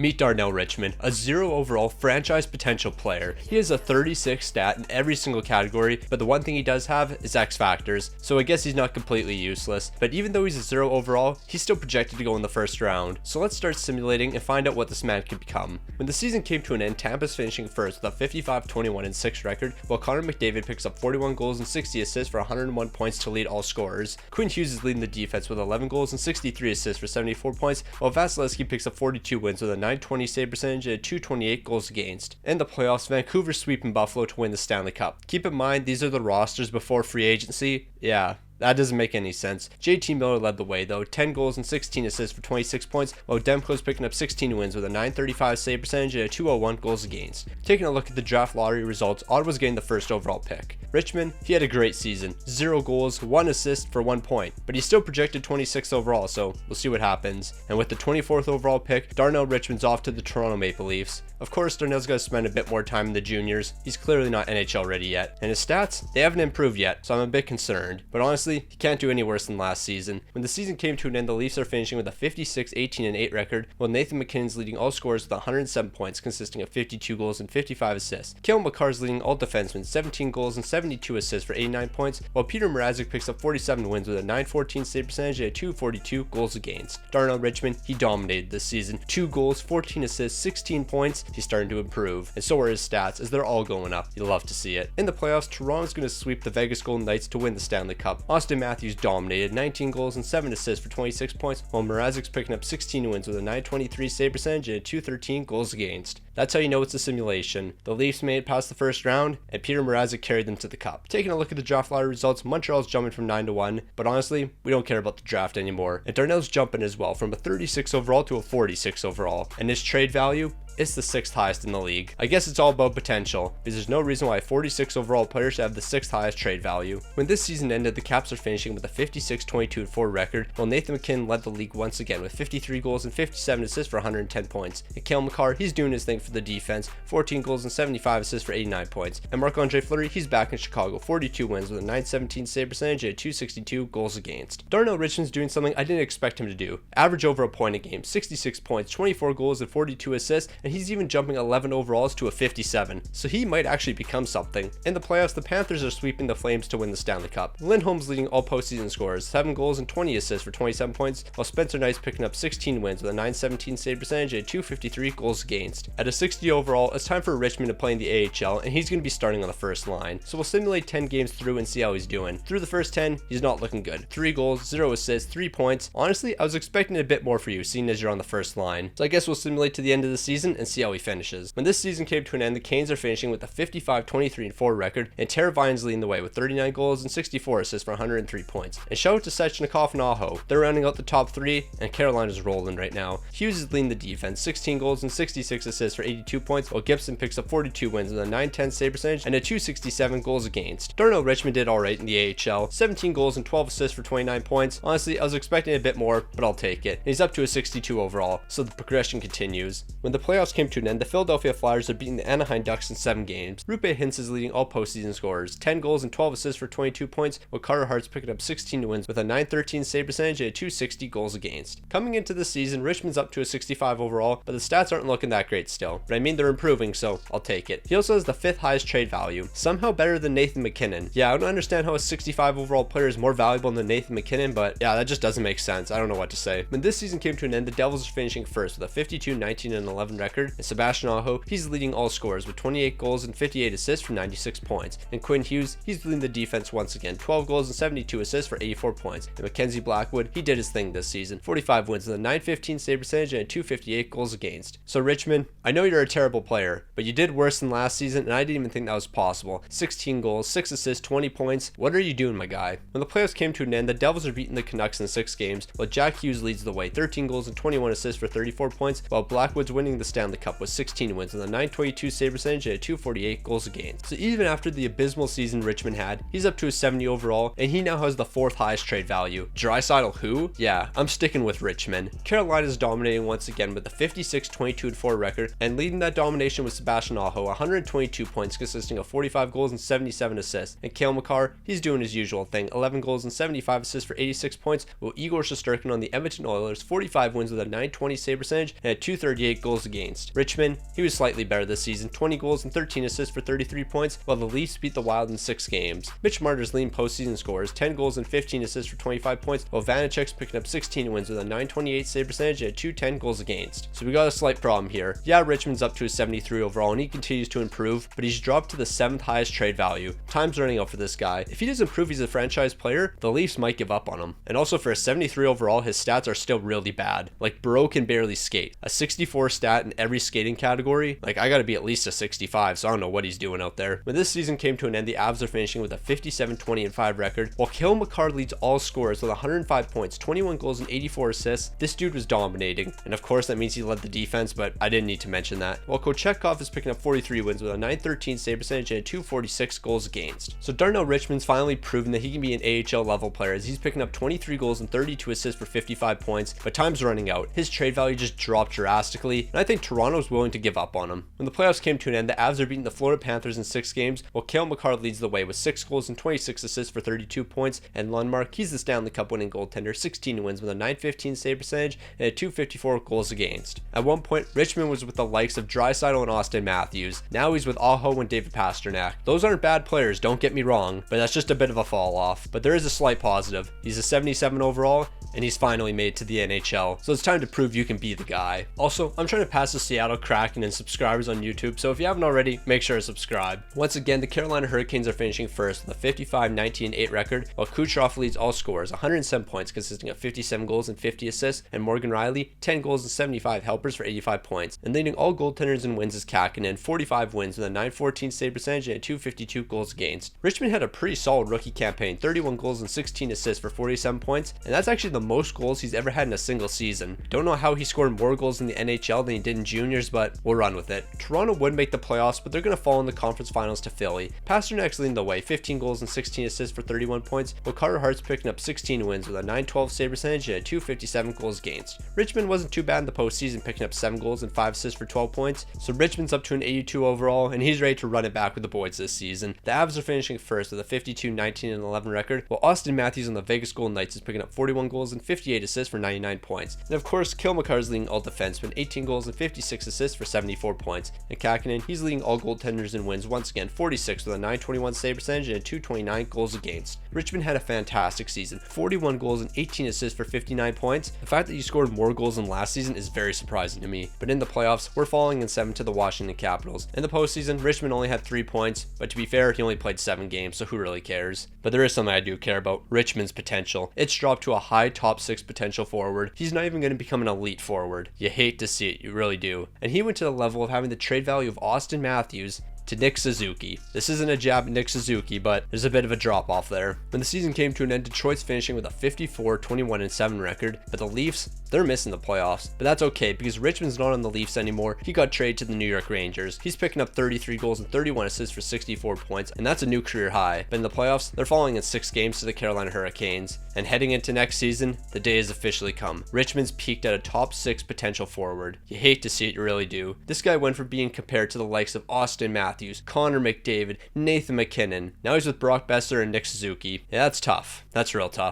Meet Darnell Richmond, a 0 overall franchise potential player. He has a 36 stat in every single category, but the one thing he does have is X factors, so I guess he's not completely useless. But even though he's a 0 overall, he's still projected to go in the first round. So let's start simulating and find out what this man could become. When the season came to an end, Tampa's finishing first with a 55-21-6 record, while Connor McDavid picks up 41 goals and 60 assists for 101 points to lead all scorers. Quinn Hughes is leading the defense with 11 goals and 63 assists for 74 points, while Vasilevsky picks up 42 wins with a .920 save percentage and 228 goals against. In the playoffs, Vancouver sweeping Buffalo to win the Stanley Cup. Keep in mind, these are the rosters before free agency. Yeah, that doesn't make any sense. JT Miller led the way though, 10 goals and 16 assists for 26 points, while Demko's picking up 16 wins with a .935 save percentage and a 201 goals against. Taking a look at the draft lottery results, Ottawa's getting the first overall pick. Richmond, he had a great season. 0 goals, 1 assist for 1 point, but he's still projected 26th overall, so we'll see what happens. And with the 24th overall pick, Darnell Richmond's off to the Toronto Maple Leafs. Of course, Darnell's got to spend a bit more time in the juniors. He's clearly not NHL ready yet. And his stats, they haven't improved yet, so I'm a bit concerned. But honestly, he can't do any worse than last season. When the season came to an end, the Leafs are finishing with a 56-18-8 record, while Nathan MacKinnon's leading all scorers with 107 points, consisting of 52 goals and 55 assists. Cale Makar's leading all defensemen, 17 goals and 72 assists for 89 points, while Peter Mrazek picks up 47 wins with a .914 save percentage and a 242 goals against. Darnell Richmond, he dominated this season. 2 goals, 14 assists, 16 points. He's starting to improve, and so are his stats, as they're all going up. You'll love to see it. In the playoffs, Toronto's going to sweep the Vegas Golden Knights to win the Stanley Cup. Austin Matthews dominated, 19 goals and 7 assists for 26 points, while Mrazek's picking up 16 wins with a .923 save percentage and a 213 goals against. That's how you know it's a simulation. The Leafs made it past the first round, and Peter Mrazek carried them to the Cup. Taking a look at the draft lottery results, Montreal's jumping from 9-1, but honestly, we don't care about the draft anymore. And Darnell's jumping as well, from a 36 overall to a 46 overall. And his trade value, it's the 6th highest in the league. I guess it's all about potential, because there's no reason why a 46 overall player should have the 6th highest trade value. When this season ended, the Caps are finishing with a 56-22-4 record, while Nathan MacKinnon led the league once again with 53 goals and 57 assists for 110 points. And Cale Makar, he's doing his thing for the defense, 14 goals and 75 assists for 89 points. And Marc-Andre Fleury, he's back in Chicago, 42 wins with a .917 save percentage and 262 goals against. Darnell Richmond's doing something I didn't expect him to do. Average over a point a game, 66 points, 24 goals and 42 assists, and he's even jumping 11 overalls to a 57, so he might actually become something. In the playoffs, the Panthers are sweeping the Flames to win the Stanley Cup. Lindholm's leading all postseason scorers, 7 goals and 20 assists for 27 points, while Spencer Knight's picking up 16 wins with a .917 save percentage and 253 goals against. At a 60 overall, it's time for Richmond to play in the AHL, and he's going to be starting on the first line. So we'll simulate 10 games through and see how he's doing. Through the first 10, he's not looking good. 3 goals, 0 assists, 3 points. Honestly, I was expecting a bit more for you, seeing as you're on the first line. So I guess we'll simulate to the end of the season and see how he finishes. When this season came to an end, the Canes are finishing with a 55-23-4 record, and Teravainen's leading the way with 39 goals and 64 assists for 103 points. And shout out to Svechnikov and Aho. They're rounding out the top 3, and Carolina's rolling right now. Hughes is leading the defense, 16 goals and 66 assists for 82 points, while Gibson picks up 42 wins with a .910 save percentage and a 267 goals against. Darnell Richmond did alright in the AHL, 17 goals and 12 assists for 29 points. Honestly, I was expecting a bit more, but I'll take it. And he's up to a 62 overall, so the progression continues. When the playoffs came to an end, the Philadelphia Flyers are beating the Anaheim Ducks in 7 games. Roope Hintz is leading all postseason scorers, 10 goals and 12 assists for 22 points, while Carter Hart's picking up 16 wins with a .913 save percentage and a 260 goals against. Coming into the season, Richmond's up to a 65 overall, but the stats aren't looking that great still. But I mean, they're improving, so I'll take it. He also has the 5th highest trade value, somehow better than Nathan MacKinnon. Yeah, I don't understand how a 65 overall player is more valuable than Nathan MacKinnon, but yeah, that just doesn't make sense. I don't know what to say. When this season came to an end, the Devils are finishing first with a 52-19-11 record, and Sebastian Aho, he's leading all scorers with 28 goals and 58 assists for 96 points. And Quinn Hughes, he's leading the defense once again, 12 goals and 72 assists for 84 points. And Mackenzie Blackwood, he did his thing this season, 45 wins with a .915 save percentage and 258 goals against. So Richmond, I know you're a terrible player, but you did worse than last season, and I didn't even think that was possible. 16 goals, 6 assists, 20 points. What are you doing, my guy? When the playoffs came to an end, the Devils are beating the Canucks in 6 games, while Jack Hughes leads the way, 13 goals and 21 assists for 34 points, while Blackwood's winning the Stanley Stanley Cup with 16 wins with a 922 save percentage and a 248 goals against. So even after the abysmal season Richmond had, he's up to a 70 overall, and he now has the 4th highest trade value. Draisaitl who? Yeah, I'm sticking with Richmond. Carolina's dominating once again with a 56-22-4 record, and leading that domination with Sebastian Aho, 122 points consisting of 45 goals and 77 assists. And Cale Makar, he's doing his usual thing, 11 goals and 75 assists for 86 points, while Igor Shesterkin on the Edmonton Oilers, 45 wins with a 920 save percentage and a 238 goals against. Richmond, he was slightly better this season, 20 goals and 13 assists for 33 points, while the Leafs beat the Wild in 6 games. Mitch Marner's leading postseason scores, 10 goals and 15 assists for 25 points, while Vanecek's picking up 16 wins with a 928 save percentage and a 210 goals against. So we got a slight problem here. Yeah, Richmond's up to a 73 overall and he continues to improve, but he's dropped to the 7th highest trade value. Time's running out for this guy. If he doesn't prove he's a franchise player, the Leafs might give up on him. And also for a 73 overall, his stats are still really bad. Like Burrow can barely skate. A 64 stat in every skating category, like I gotta be at least a 65, so I don't know what he's doing out there. When this season came to an end, the Avs are finishing with a 57-20-5 record, while Cale Makar leads all scorers with 105 points, 21 goals and 84 assists. This dude was dominating, and of course that means he led the defense, but I didn't need to mention that. While Kochetkov is picking up 43 wins with a 913 save percentage and a 246 goals against. So Darnell Richmond's finally proven that he can be an AHL level player, as he's picking up 23 goals and 32 assists for 55 points, but time's running out. His trade value just dropped drastically, and I think Toronto's willing to give up on him. When the playoffs came to an end, the Avs are beating the Florida Panthers in 6 games, while Cale Makar leads the way with 6 goals and 26 assists for 32 points, and Lundmark, he's the Stanley Cup winning goaltender, 16 wins with a 915 save percentage and a 254 goals against. At one point, Richmond was with the likes of Draisaitl and Austin Matthews. Now he's with Aho and David Pastrnak. Those aren't bad players, don't get me wrong, but that's just a bit of a fall off. But there is a slight positive. He's a 77 overall, and he's finally made to the NHL, so it's time to prove you can be the guy. Also, I'm trying to pass the Seattle Kraken in subscribers on YouTube, so if you haven't already, make sure to subscribe. Once again, the Carolina Hurricanes are finishing first with a 55-19-8 record, while Kucherov leads all scorers, 107 points consisting of 57 goals and 50 assists, and Morgan Riley, 10 goals and 75 helpers for 85 points. And leading all goaltenders in wins is Kakkonen, 45 wins with a 914 save percentage and a 252 goals against. Richmond had a pretty solid rookie campaign, 31 goals and 16 assists for 47 points, and that's actually the most goals he's ever had in a single season. Don't know how he scored more goals in the NHL than he did in juniors, but we'll run with it. Toronto would make the playoffs, but they're going to fall in the conference finals to Philly. Pasternak's leading the way, 15 goals and 16 assists for 31 points, while Carter Hart's picking up 16 wins with a 912 save percentage and a 257 goals against. Richmond wasn't too bad in the postseason, picking up 7 goals and 5 assists for 12 points, so Richmond's up to an 82 overall, and he's ready to run it back with the boys this season. The Avs are finishing first with a 52-19-11 record, while Austin Matthews on the Vegas Golden Knights is picking up 41 goals and 58 assists for 99 points. And of course, Cale Makar is leading all defensemen, 18 goals and 56 assists for 74 points. And Kakkonen, he's leading all goaltenders in wins once again, 46 with a 921 save percentage and a 229 goals against. Richmond had a fantastic season, 41 goals and 18 assists for 59 points. The fact that you scored more goals than last season is very surprising to me. But in the playoffs, we're falling in 7 to the Washington Capitals. In the postseason, Richmond only had 3 points, but to be fair, he only played 7 games, so who really cares? But there is something I do care about, Richmond's potential. It's dropped to a high top 6 potential forward. He's not even going to become an elite forward. You hate to see it, you really do. And he went to the level of having the trade value of Austin Matthews to Nick Suzuki. This isn't a jab at Nick Suzuki, but there's a bit of a drop off there. When the season came to an end, Detroit's finishing with a 54-21-7 record, but the Leafs, they're missing the playoffs. But that's okay, because Richmond's not on the Leafs anymore. He got traded to the New York Rangers. He's picking up 33 goals and 31 assists for 64 points, and that's a new career high. But in the playoffs, they're falling in 6 games to the Carolina Hurricanes. And heading into next season, the day has officially come. Richmond's peaked at a top 6 potential forward. You hate to see it, you really do. This guy went from being compared to the likes of Austin Matthews, Connor McDavid, Nathan McKinnon. Now he's with Brock Besser and Nick Suzuki. Yeah, that's tough. That's real tough.